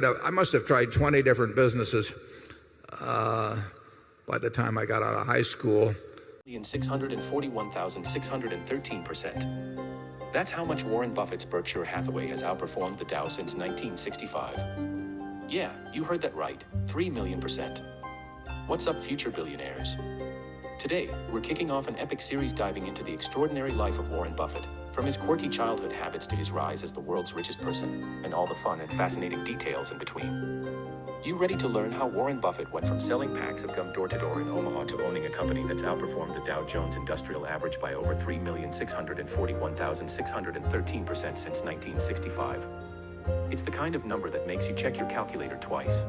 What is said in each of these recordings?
I must have tried 20 different businesses by the time I got out of high school. 641,613%. That's how much Warren Buffett's Berkshire Hathaway has outperformed the Dow since 1965. Yeah, you heard that right, 3 million %. What's up, future billionaires? Today, we're kicking off an epic series diving into the extraordinary life of Warren Buffett, from his quirky childhood habits to his rise as the world's richest person, and all the fun and fascinating details in between. You ready to learn how Warren Buffett went from selling packs of gum door to door in Omaha to owning a company that's outperformed the Dow Jones Industrial Average by over 3,641,613% since 1965? It's the kind of number that makes you check your calculator twice.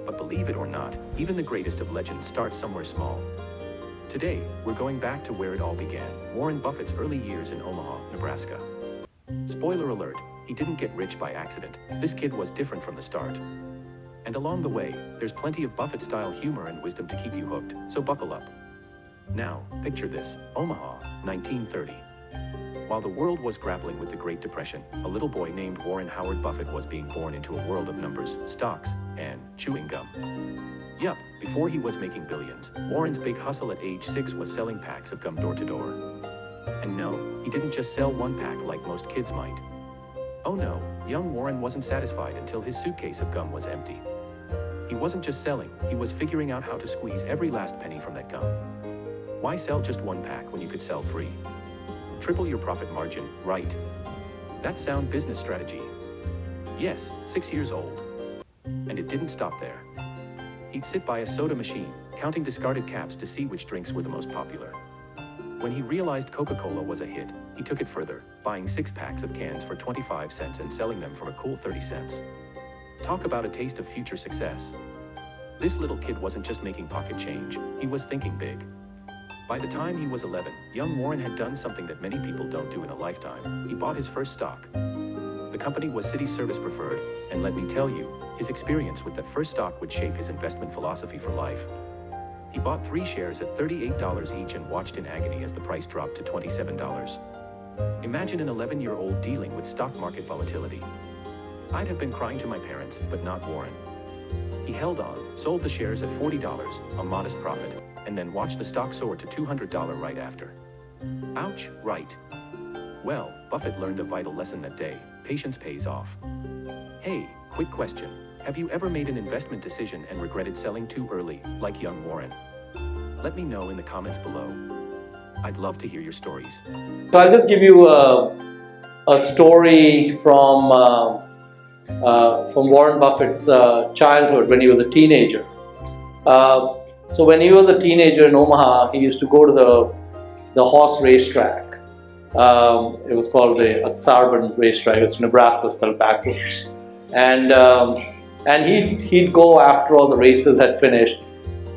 But believe it or not, even the greatest of legends start somewhere small. Today, we're going back to where it all began, Warren Buffett's early years in Omaha, Nebraska. Spoiler alert, he didn't get rich by accident. This kid was different from the start. And along the way, there's plenty of Buffett-style humor and wisdom to keep you hooked, so buckle up. Now, picture this, Omaha, 1930. While the world was grappling with the Great Depression, a little boy named Warren Howard Buffett was being born into a world of numbers, stocks, and chewing gum. Yup, before he was making billions, Warren's big hustle at age 6 was selling packs of gum door to door. And no, he didn't just sell one pack like most kids might. Oh no, young Warren wasn't satisfied until his suitcase of gum was empty. He wasn't just selling, he was figuring out how to squeeze every last penny from that gum. Why sell just one pack when you could sell 3? Triple your profit margin, right? That's sound business strategy. Yes, 6 years old. And it didn't stop there. He'd sit by a soda machine, counting discarded caps to see which drinks were the most popular. When he realized Coca-Cola was a hit, he took it further, buying 6 packs of cans for 25 cents and selling them for a cool 30 cents. Talk about a taste of future success. This little kid wasn't just making pocket change, he was thinking big. By the time he was 11, young Warren had done something that many people don't do in a lifetime. He bought his first stock. The company was City Service Preferred, and let me tell you, his experience with that first stock would shape his investment philosophy for life. He bought 3 shares at $38 each and watched in agony as the price dropped to $27. Imagine an 11-year-old dealing with stock market volatility. I'd have been crying to my parents, but not Warren. He held on, sold the shares at $40, a modest profit, and then watched the stock soar to $200 right after. Ouch, right. Well, Buffett learned a vital lesson that day: patience pays off. Hey, quick question. Have you ever made an investment decision and regretted selling too early, like young Warren? Let me know in the comments below. I'd love to hear your stories. So I'll just give you a story from Warren Buffett's childhood when he was a teenager. So when he was a teenager in Omaha, he used to go to the horse racetrack. It was called the Aksarban racetrack. It's Nebraska spelled backwards. And he'd go after all the races had finished,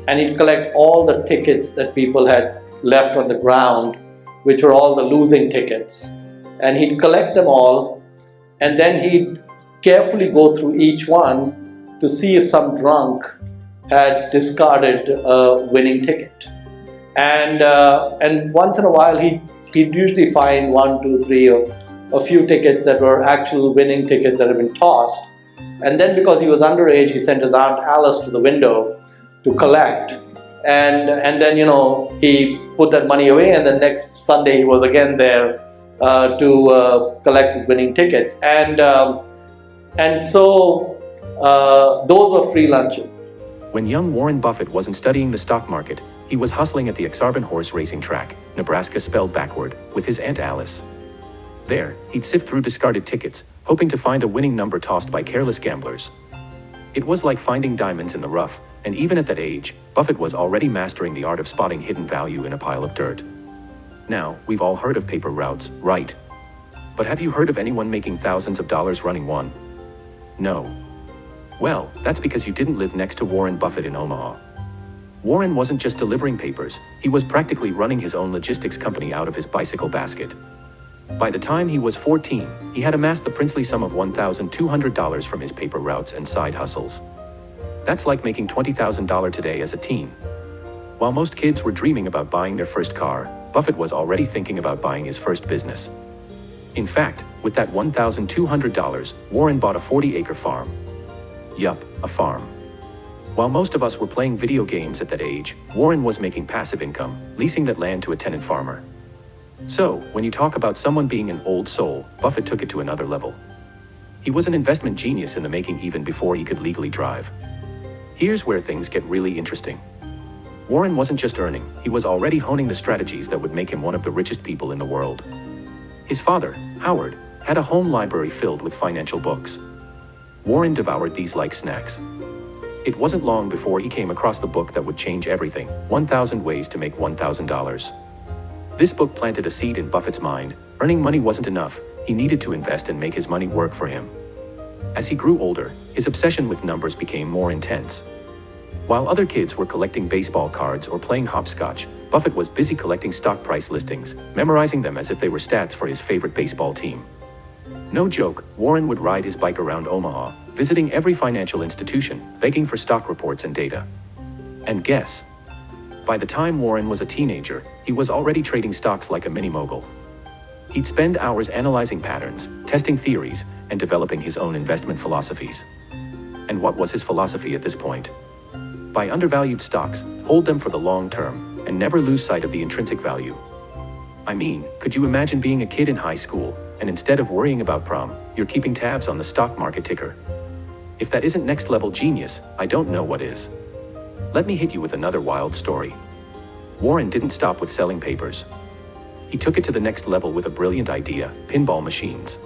and he'd collect all the tickets that people had left on the ground, which were all the losing tickets. And he'd collect them all, and then he'd carefully go through each one to see if some drunk had discarded a winning ticket. And once in a while he'd usually find 1, 2, 3 or a few tickets that were actual winning tickets that had been tossed. And then because he was underage, he sent his Aunt Alice to the window to collect. And then, he put that money away, and the next Sunday he was again there to collect his winning tickets. And so those were free lunches. When young Warren Buffett wasn't studying the stock market, he was hustling at the Aksarban horse racing track, Nebraska spelled backward, with his Aunt Alice. There, he'd sift through discarded tickets, hoping to find a winning number tossed by careless gamblers. It was like finding diamonds in the rough, and even at that age, Buffett was already mastering the art of spotting hidden value in a pile of dirt. Now, we've all heard of paper routes, right? But have you heard of anyone making thousands of dollars running one? No. Well, that's because you didn't live next to Warren Buffett in Omaha. Warren wasn't just delivering papers, he was practically running his own logistics company out of his bicycle basket. By the time he was 14, he had amassed the princely sum of $1,200 from his paper routes and side hustles. That's like making $20,000 today as a teen. While most kids were dreaming about buying their first car, Buffett was already thinking about buying his first business. In fact, with that $1,200, Warren bought a 40-acre farm. Yup, a farm. While most of us were playing video games at that age, Warren was making passive income, leasing that land to a tenant farmer. So, when you talk about someone being an old soul, Buffett took it to another level. He was an investment genius in the making even before he could legally drive. Here's where things get really interesting. Warren wasn't just earning, he was already honing the strategies that would make him one of the richest people in the world. His father, Howard, had a home library filled with financial books. Warren devoured these like snacks. It wasn't long before he came across the book that would change everything, 1,000 Ways to Make $1,000. This book planted a seed in Buffett's mind. Earning money wasn't enough, he needed to invest and make his money work for him. As he grew older, his obsession with numbers became more intense. While other kids were collecting baseball cards or playing hopscotch, Buffett was busy collecting stock price listings, memorizing them as if they were stats for his favorite baseball team. No joke, Warren would ride his bike around Omaha, visiting every financial institution, begging for stock reports and data. And guess? By the time Warren was a teenager, he was already trading stocks like a mini-mogul. He'd spend hours analyzing patterns, testing theories, and developing his own investment philosophies. And what was his philosophy at this point? Buy undervalued stocks, hold them for the long term, and never lose sight of the intrinsic value. I mean, could you imagine being a kid in high school, and instead of worrying about prom, you're keeping tabs on the stock market ticker? If that isn't next-level genius, I don't know what is. Let me hit you with another wild story. Warren didn't stop with selling papers. He took it to the next level with a brilliant idea: pinball machines.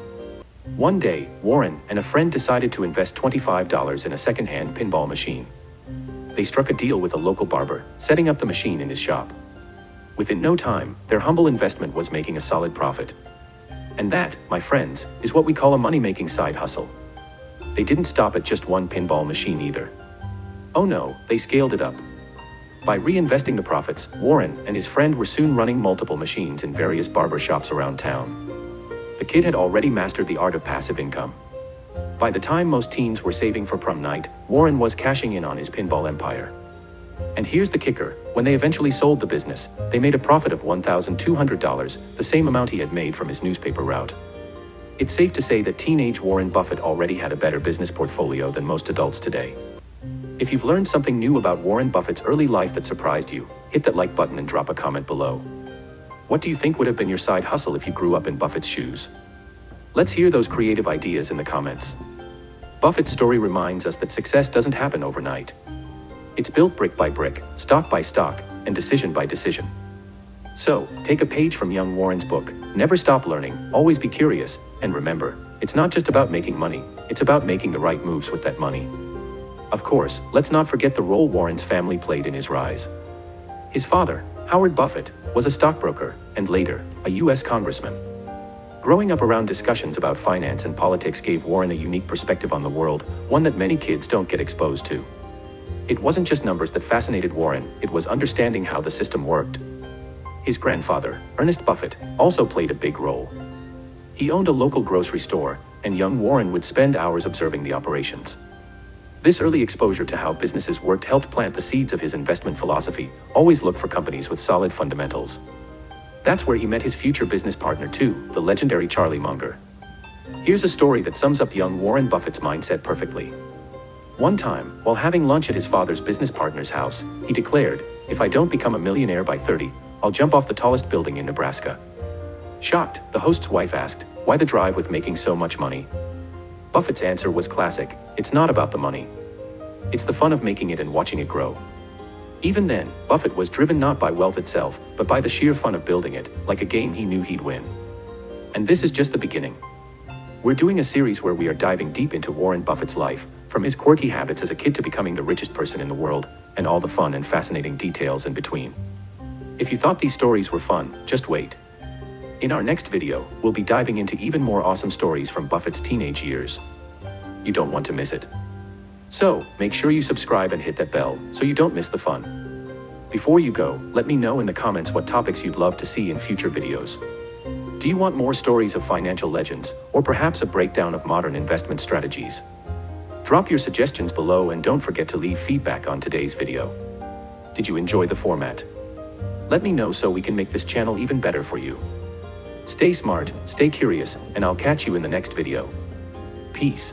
One day, Warren and a friend decided to invest $25 in a second-hand pinball machine. They struck a deal with a local barber, setting up the machine in his shop. Within no time, their humble investment was making a solid profit. And that, my friends, is what we call a money-making side hustle. They didn't stop at just one pinball machine either. Oh no, they scaled it up. By reinvesting the profits, Warren and his friend were soon running multiple machines in various barber shops around town. The kid had already mastered the art of passive income. By the time most teens were saving for prom night, Warren was cashing in on his pinball empire. And here's the kicker: when they eventually sold the business, they made a profit of $1,200, the same amount he had made from his newspaper route. It's safe to say that teenage Warren Buffett already had a better business portfolio than most adults today. If you've learned something new about Warren Buffett's early life that surprised you, hit that like button and drop a comment below. What do you think would have been your side hustle if you grew up in Buffett's shoes? Let's hear those creative ideas in the comments. Buffett's story reminds us that success doesn't happen overnight. It's built brick by brick, stock by stock, and decision by decision. So, take a page from young Warren's book: never stop learning, always be curious, and remember, it's not just about making money, it's about making the right moves with that money. Of course, let's not forget the role Warren's family played in his rise. His father, Howard Buffett, was a stockbroker, and later, a U.S. congressman. Growing up around discussions about finance and politics gave Warren a unique perspective on the world, one that many kids don't get exposed to. It wasn't just numbers that fascinated Warren, it was understanding how the system worked. His grandfather, Ernest Buffett, also played a big role. He owned a local grocery store, and young Warren would spend hours observing the operations. This early exposure to how businesses worked helped plant the seeds of his investment philosophy: always look for companies with solid fundamentals. That's where he met his future business partner too, the legendary Charlie Munger. Here's a story that sums up young Warren Buffett's mindset perfectly. One time, while having lunch at his father's business partner's house, he declared, "If I don't become a millionaire by 30, I'll jump off the tallest building in Nebraska." Shocked, the host's wife asked, "Why the drive with making so much money?" Buffett's answer was classic: "It's not about the money. It's the fun of making it and watching it grow." Even then, Buffett was driven not by wealth itself, but by the sheer fun of building it, like a game he knew he'd win. And this is just the beginning. We're doing a series where we are diving deep into Warren Buffett's life, from his quirky habits as a kid to becoming the richest person in the world, and all the fun and fascinating details in between. If you thought these stories were fun, just wait. In our next video, we'll be diving into even more awesome stories from Buffett's teenage years. You don't want to miss it. So, make sure you subscribe and hit that bell so you don't miss the fun. Before you go, let me know in the comments what topics you'd love to see in future videos. Do you want more stories of financial legends, or perhaps a breakdown of modern investment strategies? Drop your suggestions below and don't forget to leave feedback on today's video. Did you enjoy the format? Let me know so we can make this channel even better for you. Stay smart, stay curious, and I'll catch you in the next video. Peace.